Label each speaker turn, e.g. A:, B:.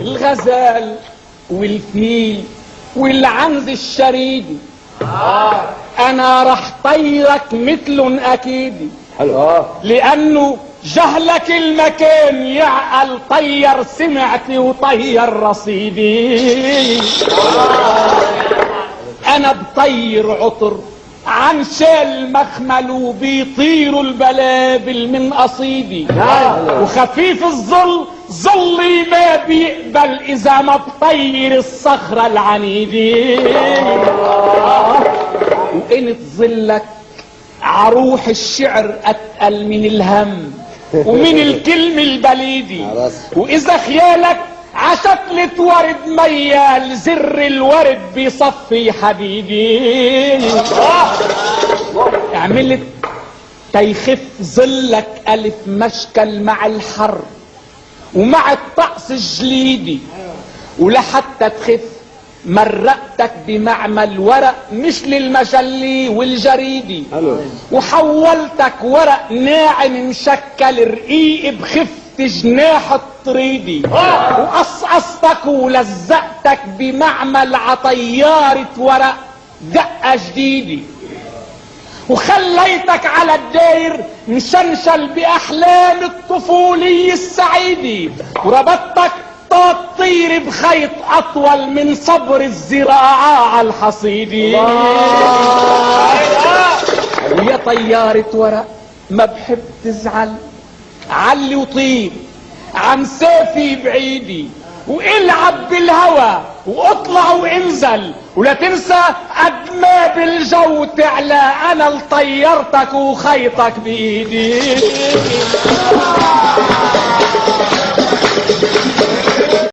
A: الغزال والفيل والعنز الشريدي انا رح طيرك مثل اكيد. لانه جهلك المكان يعقل طير سمعتي وطير رصيدي. انا بطير عطر عن شال مخمل وبيطيروا البلابل من قصيدي. وخفيف الظل ظلي ما بيقبل اذا ما بطير الصخرة العنيدي. وقنت ظلك عروح الشعر اتقل من الهم ومن الكلم البليدي. واذا خيالك عشقلة ورد ميال زر الورد بيصفي حديدي. عملت تيخف ظلك الف مشكل مع الحر ومع الطقس الجليدي. ولحتى تخف مرقتك بمعمل ورق مش للمجلي والجريدي. وحولتك ورق ناعم مشكل رقيق بخفة جناح الطريدي. وقصقصتك ولزقتك بمعمل عطيارة ورق دقة جديدي. وخليتك على الداير مشنشل بأحلام الطفولية السعيدة. وربطتك تطير بخيط أطول من صبر الزراعة على الحصيدي. ويا طيارة ورق ما بحب تزعل علي وطير عن سافي بعيدي. والعب بالهوى واطلع وانزل ولا تنسى قد ما بالجو تعلى انا لطيرتك وخيطك بايدي.